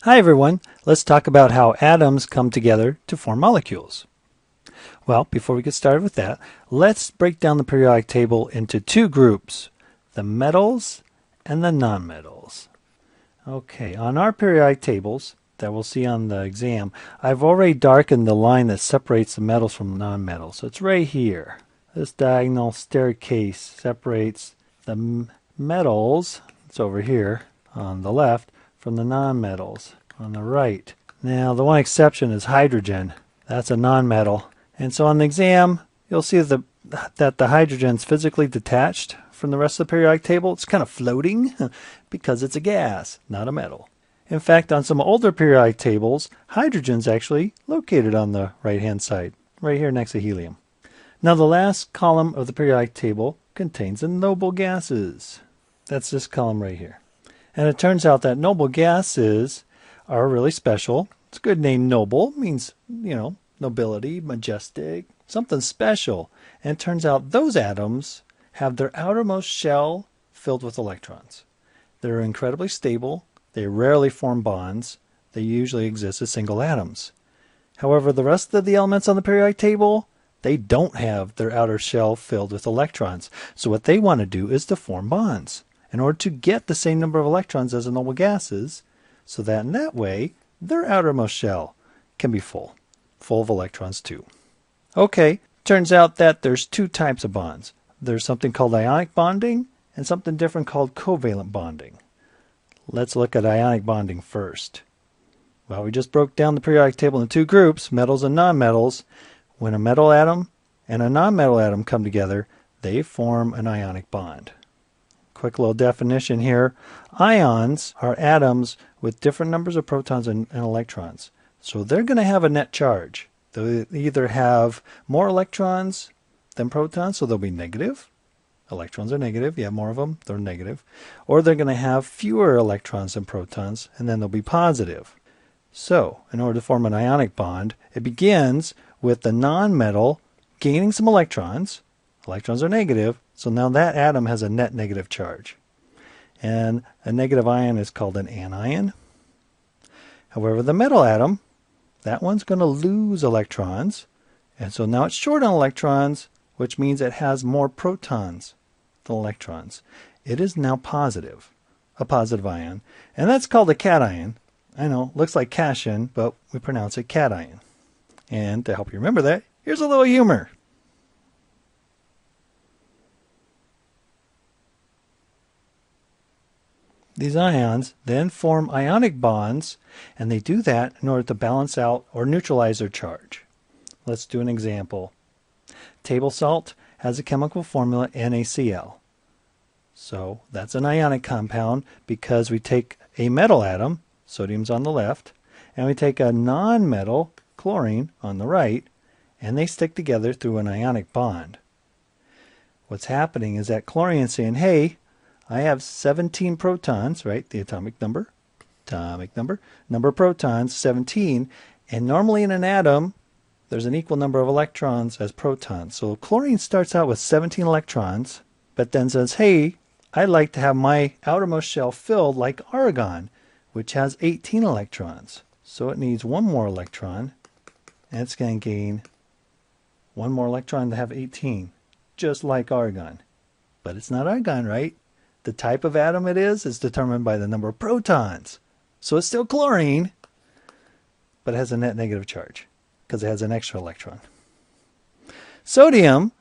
Hi everyone, let's talk about how atoms come together to form molecules. Well, before we get started with that, let's break down the periodic table into two groups, the metals and the nonmetals. Okay, on our periodic tables that we'll see on the exam, I've already darkened the line that separates the metals from nonmetals. So it's right here. This diagonal staircase separates the metals, it's over here on the left, from the nonmetals on the right. Now the one exception is hydrogen. That's a nonmetal. And so on the exam you'll see that the hydrogen is physically detached from the rest of the periodic table. It's kind of floating because it's a gas, not a metal. In fact, on some older periodic tables, hydrogen's actually located on the right hand side, right here next to helium. Now the last column of the periodic table contains the noble gases. That's this column right here. And it turns out that noble gases are really special. It's a good name, noble. It means, nobility, majestic, something special. And it turns out those atoms have their outermost shell filled with electrons. They're incredibly stable. They rarely form bonds. They usually exist as single atoms. However, the rest of the elements on the periodic table, they don't have their outer shell filled with electrons. So what they want to do is to form bonds in order to get the same number of electrons as the noble gases, so that in that way, their outermost shell can be full of electrons too. Okay, turns out that there's two types of bonds. There's something called ionic bonding and something different called covalent bonding. Let's look at ionic bonding first. Well, we just broke down the periodic table into two groups, metals and nonmetals. When a metal atom and a nonmetal atom come together, they form an ionic bond. Quick little definition here. Ions are atoms with different numbers of protons and electrons. So they're going to have a net charge. They'll either have more electrons than protons, so they'll be negative. Electrons are negative. You have more of them, they're negative. Or they're going to have fewer electrons than protons, and then they'll be positive. So, in order to form an ionic bond, it begins with the nonmetal gaining some electrons. Electrons are negative, so now that atom has a net negative charge. And a negative ion is called an anion. However, the metal atom, that one's going to lose electrons. And so now it's short on electrons, which means it has more protons than electrons. It is now positive, a positive ion. And that's called a cation. I know, looks like cation, but we pronounce it cation. And to help you remember that, here's a little humor. These ions then form ionic bonds, and they do that in order to balance out or neutralize their charge. Let's do an example. Table salt has a chemical formula NaCl. So that's an ionic compound because we take a metal atom, sodium's on the left, and we take a non-metal, chlorine, on the right, and they stick together through an ionic bond. What's happening is that chlorine is saying, hey, I have 17 protons, right? The atomic number of protons, 17. And normally in an atom, there's an equal number of electrons as protons. So chlorine starts out with 17 electrons, but then says, hey, I'd like to have my outermost shell filled like argon, which has 18 electrons. So it needs one more electron, and it's going to gain one more electron to have 18, just like argon. But it's not argon, right? The type of atom it is determined by the number of protons. So it's still chlorine, but it has a net negative charge because it has an extra electron. Sodium's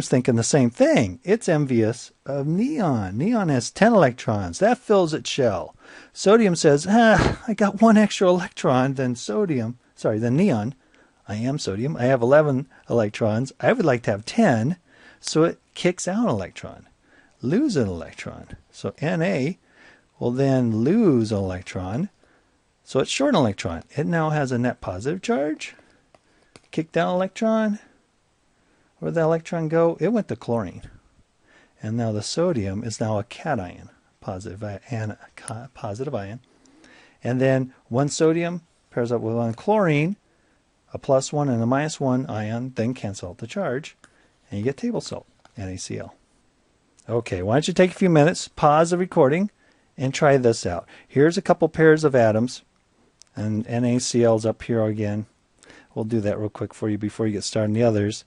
thinking the same thing. It's envious of neon. Neon has 10 electrons. That fills its shell. Sodium says, I got one extra electron than neon. I am sodium. I have 11 electrons. I would like to have 10. So it kicks out an electron. Lose an electron. So Na will then lose an electron. So it's short an electron. It now has a net positive charge. Kick down electron. Where'd the electron go? It went to chlorine. And now the sodium is now a cation, positive ion. And then one sodium pairs up with one chlorine, a +1 and a -1 ion, then cancel out the charge, and you get table salt, NaCl. Okay, why don't you take a few minutes, pause the recording, and try this out. Here's a couple pairs of atoms And NaCl's up here again. We'll do that real quick for you before you get started on the others.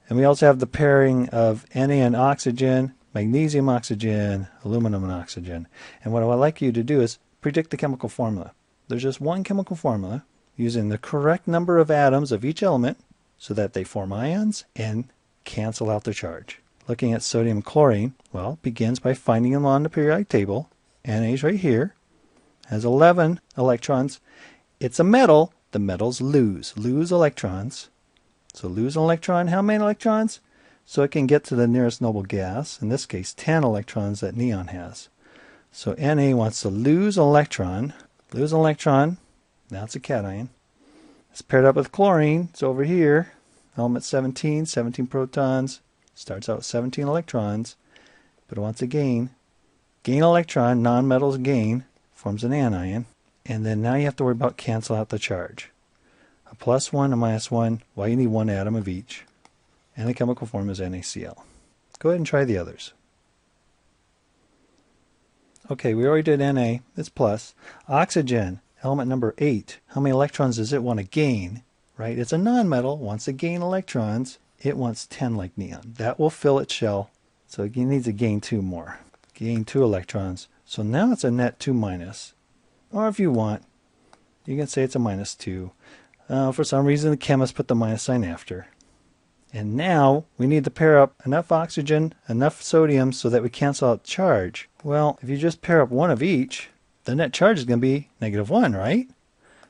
And we also have the pairing of Na and oxygen, magnesium oxygen, aluminum and oxygen. And what I would like you to do is predict the chemical formula. There's just one chemical formula using the correct number of atoms of each element so that they form ions and cancel out their charge. Looking at sodium chlorine, well, it begins by finding them on the periodic table. Na's right here, has 11 electrons. It's a metal. The metals lose electrons. So lose an electron, how many electrons? So it can get to the nearest noble gas, in this case 10 electrons that neon has. So Na wants to lose an electron, now it's a cation. It's paired up with chlorine, it's over here, element 17 protons, starts out with 17 electrons, but it wants to gain electron, nonmetals gain, forms an anion, and then now you have to worry about cancel out the charge. A +1, a -1, well, you need one atom of each. And the chemical formula is NaCl. Go ahead and try the others. Okay, we already did Na, it's plus. Oxygen, element number 8. How many electrons does it want to gain? Right, it's a nonmetal, wants to gain electrons. It wants 10 like neon. That will fill its shell, so it needs to gain 2 more. Gain 2 electrons. So now it's a net 2 minus. Or if you want, you can say it's a -2. For some reason, the chemist put the minus sign after. And now we need to pair up enough oxygen, enough sodium so that we cancel out charge. Well, if you just pair up one of each, the net charge is going to be -1, right?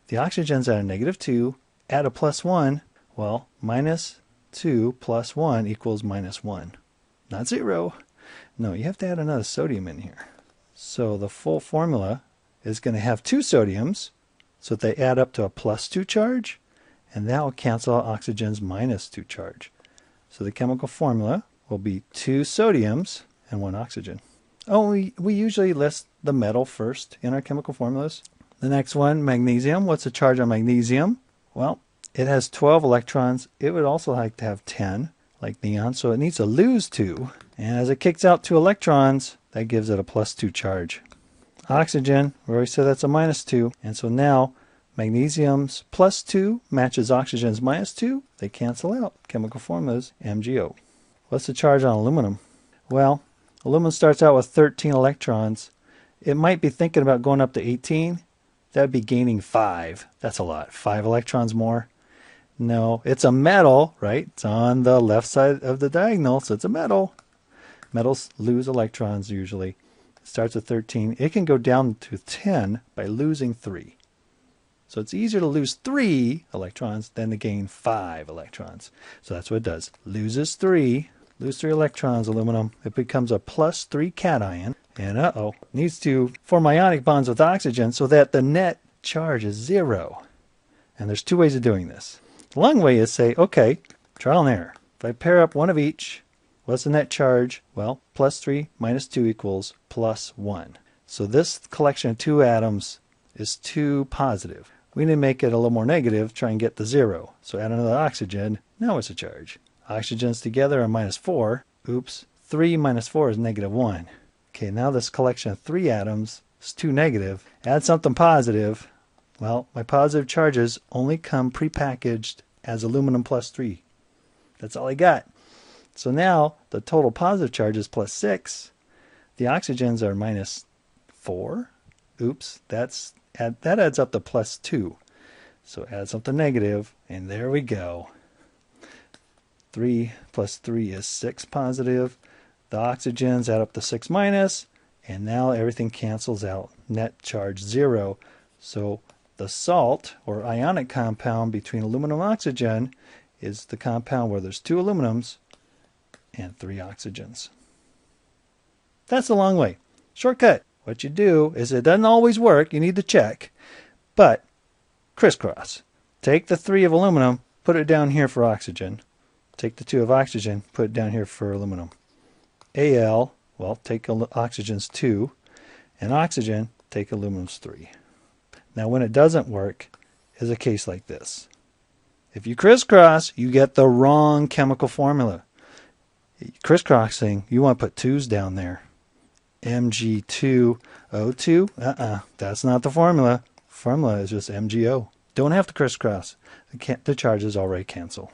The oxygen's at a -2, add a +1, well, -2 + 1 equals -1. Not 0. No, you have to add another sodium in here. So the full formula is going to have 2 sodiums, so they add up to a +2 charge, and that will cancel out oxygen's -2 charge. So the chemical formula will be 2 sodiums and 1 oxygen. Oh, we usually list the metal first in our chemical formulas. The next one, magnesium. What's the charge on magnesium? Well, it has 12 electrons. It would also like to have 10, like neon, so it needs to lose 2. And as it kicks out 2 electrons, that gives it a +2 charge. Oxygen, we already said that's a -2, and so now magnesium's +2 matches oxygen's -2. They cancel out. Chemical formula is MgO. What's the charge on aluminum? Well, aluminum starts out with 13 electrons. It might be thinking about going up to 18. That would be gaining 5. That's a lot. 5 electrons more. No, it's a metal, right? It's on the left side of the diagonal, so it's a metal. Metals lose electrons usually. Starts at 13. It can go down to 10 by losing 3. So it's easier to lose 3 electrons than to gain 5 electrons. So that's what it does. Lose 3 electrons, aluminum. It becomes a +3 cation. And needs to form ionic bonds with oxygen so that the net charge is 0. And there's 2 ways of doing this. The long way is say, okay, trial and error. If I pair up one of each, what's the net charge? Well, +3 - 2 equals +1. So this collection of 2 atoms is too positive. We need to make it a little more negative, try and get to 0. So add another oxygen. Now it's a charge. Oxygens together are -4. Oops, 3 - 4 is -1. Okay, now this collection of 3 atoms is too negative. Add something positive. Well, my positive charges only come prepackaged as aluminum +3. That's all I got. So now the total positive charge is +6. The oxygens are -4. Oops, that adds up to +2. So add something negative, and there we go. 3 + 3 is 6 positive. The oxygens add up to 6 minus, and now everything cancels out. Net charge 0. So the salt, or ionic compound between aluminum and oxygen, is the compound where there's 2 aluminums and 3 oxygens. That's a long way. Shortcut. What you do is, it doesn't always work. You need to check. But crisscross. Take the 3 of aluminum, put it down here for oxygen. Take the 2 of oxygen, put it down here for aluminum. Al, well, take oxygen's 2, and oxygen, take aluminum's 3. Now when it doesn't work is a case like this. If you crisscross, you get the wrong chemical formula. Crisscrossing, you want to put 2's down there. Mg2O2, that's not the formula. formula is just MgO. Don't have to crisscross. The charges already cancel.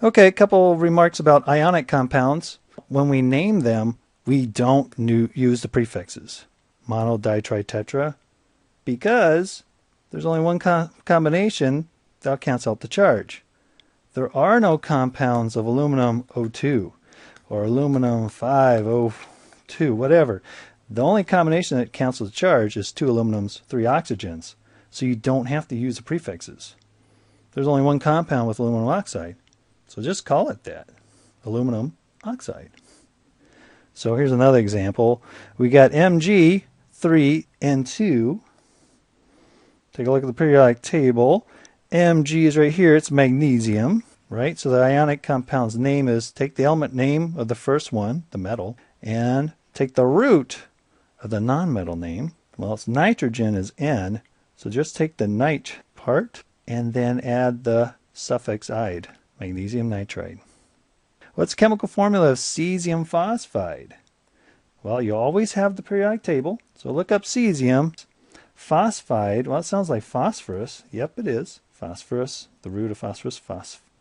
Okay, a couple remarks about ionic compounds. When we name them, we don't use the prefixes. Mono, di, tri, tetra. Because there's only one combination that'll cancel out the charge. There are no compounds of aluminum O2 or aluminum 5O2, whatever. The only combination that cancels the charge is 2 aluminums, 3 oxygens. So you don't have to use the prefixes. There's only one compound with aluminum oxide. So just call it that, aluminum oxide. So here's another example. We got Mg, 3, and 2. Take a look at the periodic table. Mg is right here. It's magnesium, right? So the ionic compound's name is, take the element name of the first one, the metal, and take the root of the nonmetal name. Well, it's nitrogen is N, so just take the nit part and then add the suffix "ide," magnesium nitride. What's the chemical formula of cesium phosphide? Well, you always have the periodic table, so look up cesium. Phosphide, well, it sounds like phosphorus. Yep, it is. Phosphorus, the root of phosphorus,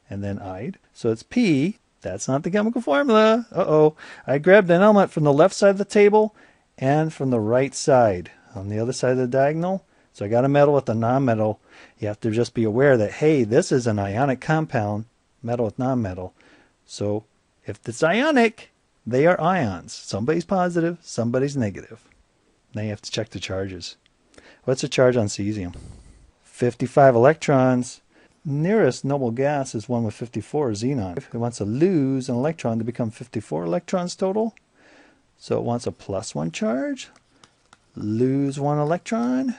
and then ide. So it's P. That's not the chemical formula. Uh-oh. I grabbed an element from the left side of the table and from the right side on the other side of the diagonal. So I got a metal with a nonmetal. You have to just be aware that, hey, this is an ionic compound, metal with nonmetal. So if it's ionic, they are ions. Somebody's positive, somebody's negative. Now you have to check the charges. What's the charge on cesium? 55 electrons. Nearest noble gas is one with 54, xenon. It wants to lose an electron to become 54 electrons total. So it wants a +1 charge. Lose 1 electron.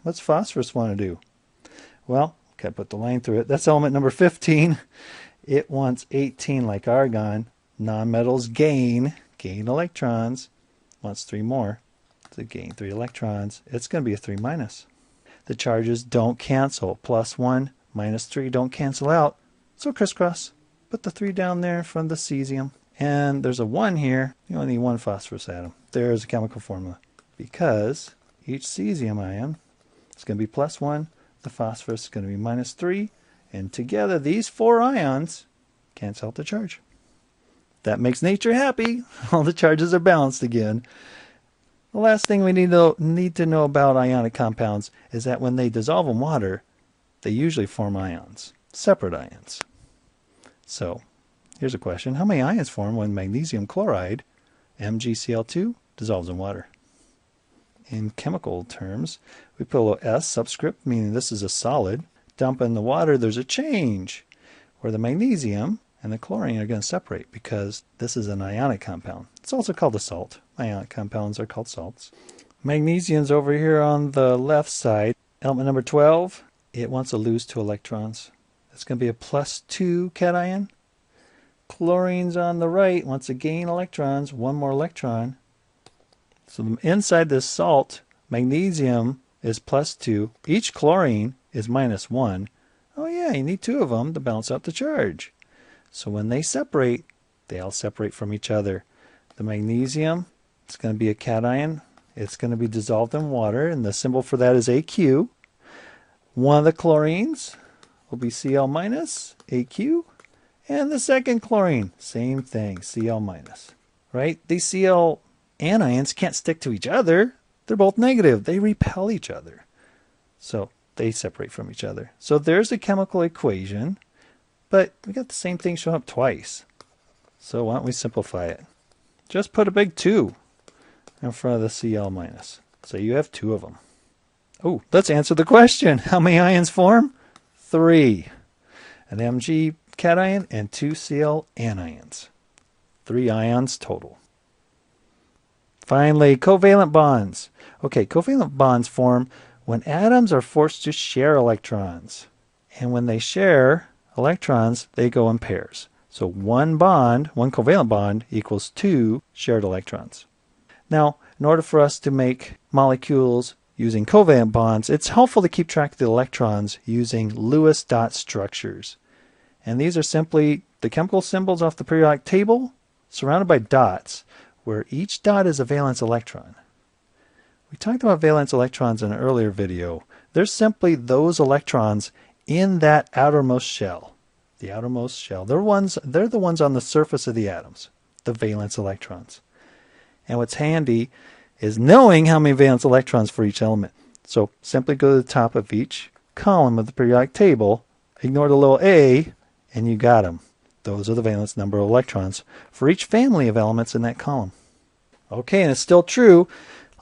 What's phosphorus want to do? Well, gotta put the line through it. That's element number 15. It wants 18 like argon. Nonmetals gain electrons. Wants 3 more. To gain 3 electrons. It's going to be a 3 minus. The charges don't cancel. +1, -3 don't cancel out. So crisscross. Put the 3 down there from the cesium. And there's a 1 here. You only need 1 phosphorus atom. There's a chemical formula. Because each cesium ion is going to be +1. The phosphorus is going to be -3. And together these 4 ions cancel out the charge. That makes nature happy. All the charges are balanced again. The last thing we need to know about ionic compounds is that when they dissolve in water, they usually form ions, separate ions. So here's a question. How many ions form when magnesium chloride, MgCl2, dissolves in water? In chemical terms, we put a little S subscript, meaning this is a solid. Dump in the water, there's a change, where the magnesium and the chlorine are going to separate because this is an ionic compound. It's also called a salt. Ionic compounds are called salts. Magnesium's over here on the left side. Element number 12, it wants to lose 2 electrons. It's going to be a +2 cation. Chlorine's on the right, wants to gain electrons, 1 more electron. So inside this salt, magnesium is +2. Each chlorine is -1. Oh yeah, you need 2 of them to balance out the charge. So when they separate, they all separate from each other. The magnesium, it's going to be a cation. It's going to be dissolved in water, and the symbol for that is AQ. One of the chlorines will be Cl-, AQ. And the second chlorine, same thing, Cl-. Right? These Cl anions can't stick to each other. They're both negative. They repel each other. So they separate from each other. So there's a chemical equation. But we got the same thing showing up twice. So why don't we simplify it? Just put a big 2 in front of the Cl-. So you have 2 of them. Oh, let's answer the question. How many ions form? 3. An Mg cation and 2 Cl anions. 3 ions total. Finally, covalent bonds. Okay, covalent bonds form when atoms are forced to share electrons. And when they share electrons, they go in pairs. So one covalent bond equals 2 shared electrons. Now, in order for us to make molecules using covalent bonds, it's helpful to keep track of the electrons using Lewis dot structures. And these are simply the chemical symbols off the periodic table surrounded by dots, where each dot is a valence electron. We talked about valence electrons in an earlier video, They're simply those electrons in that outermost shell. The outermost shell. They're the ones on the surface of the atoms, the valence electrons. And what's handy is knowing how many valence electrons for each element. So simply go to the top of each column of the periodic table, ignore the little a, and you got them. Those are the valence number of electrons for each family of elements in that column. Okay, and it's still true.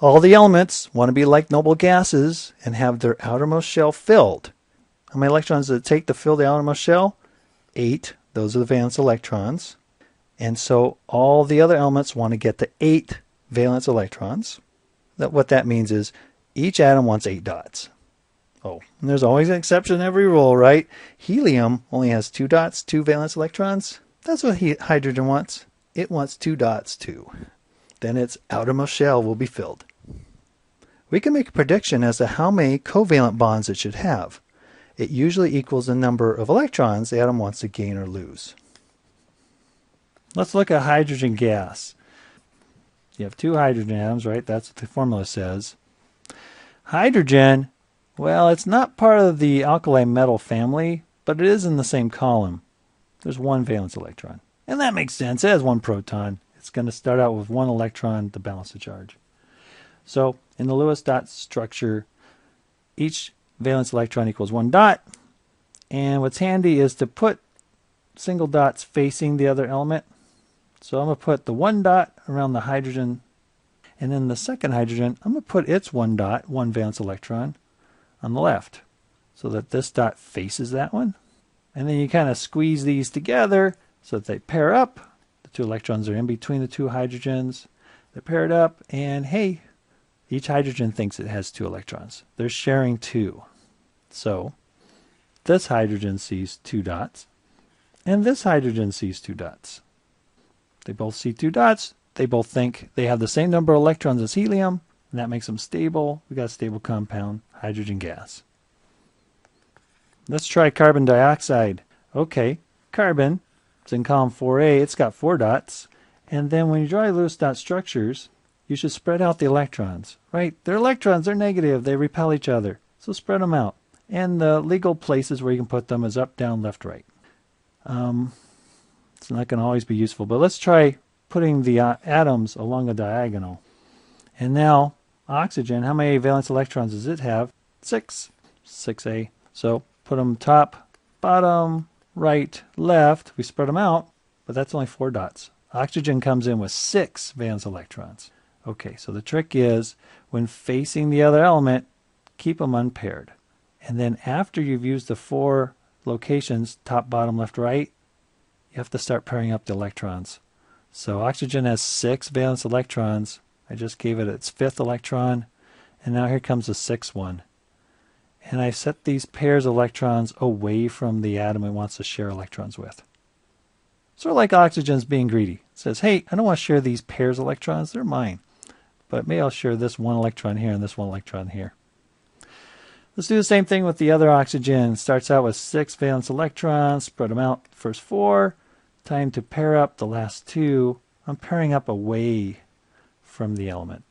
All the elements want to be like noble gases and have their outermost shell filled. How many electrons does it take to fill the outermost shell? 8. Those are the valence electrons. And so all the other elements want to get the 8 valence electrons. What that means is each atom wants 8 dots. Oh, and there's always an exception to every rule, right? Helium only has 2 dots, 2 valence electrons. That's what hydrogen wants. It wants 2 dots too. Then its outermost shell will be filled. We can make a prediction as to how many covalent bonds it should have. It usually equals the number of electrons the atom wants to gain or lose. Let's look at hydrogen gas. You have 2 hydrogen atoms, right? That's what the formula says. Hydrogen, well, it's not part of the alkali metal family, but it is in the same column. There's 1 valence electron. And that makes sense. It has 1 proton. It's going to start out with 1 electron to balance the charge. So in the Lewis dot structure, each valence electron equals 1 dot. And what's handy is to put single dots facing the other element. So I'm going to put the 1 dot around the hydrogen. And then the second hydrogen, I'm going to put its 1 dot, 1 valence electron, on the left, so that this dot faces that one. And then you kind of squeeze these together so that they pair up. The 2 electrons are in between the 2 hydrogens. They're paired up, and hey, each hydrogen thinks it has 2 electrons. They're sharing 2. So this hydrogen sees 2 dots, and this hydrogen sees 2 dots. They both see 2 dots. They both think they have the same number of electrons as helium, and that makes them stable. We got a stable compound, hydrogen gas. Let's try carbon dioxide. Okay, carbon, it's in column 4A, it's got 4 dots. And then when you draw Lewis dot structures, you should spread out the electrons, right? They're electrons, they're negative, they repel each other. So spread them out. And the legal places where you can put them is up, down, left, right. It's not going to always be useful, but let's try putting the atoms along a diagonal. And now, oxygen, how many valence electrons does it have? 6. 6A. So put them top, bottom, right, left. We spread them out, but that's only 4 dots. Oxygen comes in with 6 valence electrons. Okay, so the trick is, when facing the other element, keep them unpaired. And then after you've used the 4 locations, top, bottom, left, right, you have to start pairing up the electrons. So oxygen has 6 valence electrons. I just gave it its 5th electron, and now here comes the 6th one. And I set these pairs of electrons away from the atom it wants to share electrons with. Sort of like oxygen's being greedy. It says, hey, I don't want to share these pairs of electrons, they're mine. But maybe I'll share this 1 electron here and this 1 electron here. Let's do the same thing with the other oxygen. It starts out with 6 valence electrons, spread them out, first 4. Time to pair up the last 2. I'm pairing up away from the element,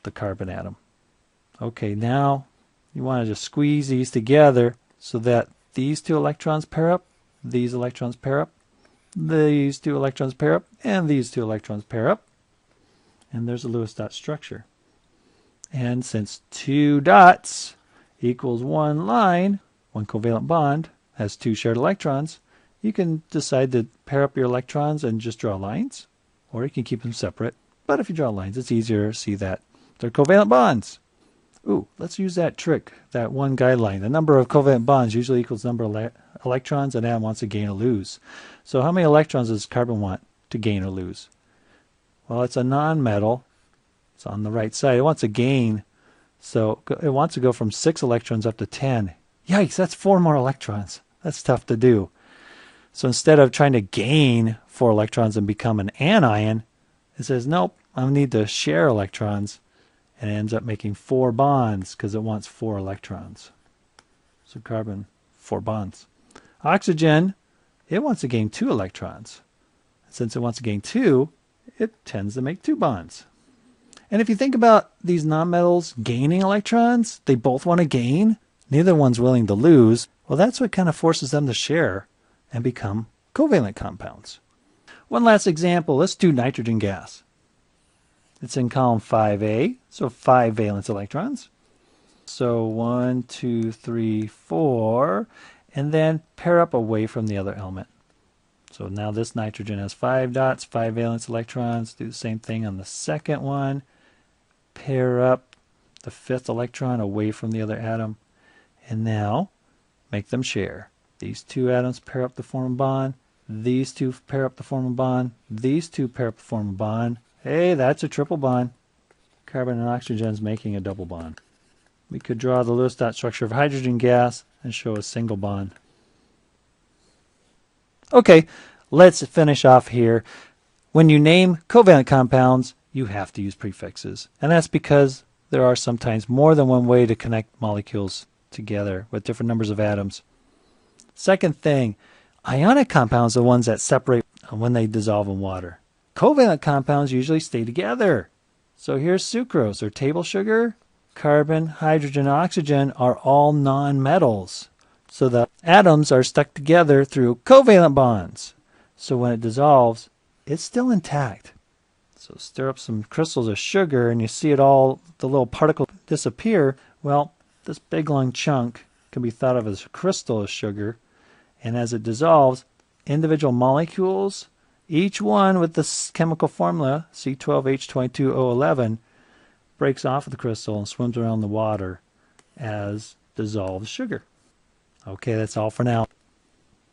the carbon atom. Okay, now you want to just squeeze these together so that these 2 electrons pair up, these electrons pair up, these 2 electrons pair up, and these 2 electrons pair up. And there's a Lewis dot structure. And since 2 dots equals 1 line, 1 covalent bond has 2 shared electrons, you can decide to pair up your electrons and just draw lines, or you can keep them separate. But if you draw lines, it's easier to see that they're covalent bonds. Ooh, let's use that trick, that one guideline. The number of covalent bonds usually equals the number of electrons an atom wants to gain or lose. So how many electrons does carbon want to gain or lose? Well, it's a nonmetal. It's on the right side. It wants to gain, so it wants to go from 6 electrons up to 10. Yikes, that's 4 more electrons. That's tough to do. So instead of trying to gain 4 electrons and become an anion, it says, nope, I need to share electrons. And it ends up making 4 bonds because it wants 4 electrons. So carbon, 4 bonds. Oxygen, it wants to gain 2 electrons. Since it wants to gain 2, it tends to make 2 bonds. And if you think about these nonmetals gaining electrons, they both want to gain. Neither one's willing to lose. Well, that's what kind of forces them to share and become covalent compounds. One last example, let's do nitrogen gas. It's in column 5A, so 5 valence electrons. So 1, 2, 3, 4, and then pair up away from the other element. So now this nitrogen has 5 dots, 5 valence electrons. Do the same thing on the second one. Pair up the 5th electron away from the other atom. And now make them share. These two atoms pair up to form a bond. These two pair up to form a bond. These two pair up to form a bond. Hey, that's a triple bond. Carbon and oxygen is making a double bond. We could draw the Lewis dot structure of hydrogen gas and show a single bond. Okay, let's finish off here. When you name covalent compounds, you have to use prefixes. And that's because there are sometimes more than one way to connect molecules together with different numbers of atoms. Second thing, ionic compounds are the ones that separate when they dissolve in water. Covalent compounds usually stay together. So here's sucrose or table sugar. Carbon, hydrogen, oxygen are all nonmetals. So the atoms are stuck together through covalent bonds. So when it dissolves, it's still intact. So stir up some crystals of sugar and you see it all, the little particles disappear. Well, this big long chunk can be thought of as a crystal of sugar. And as it dissolves, individual molecules, each one with this chemical formula, C12H22O11, breaks off of the crystal and swims around the water as dissolved sugar. Okay, that's all for now.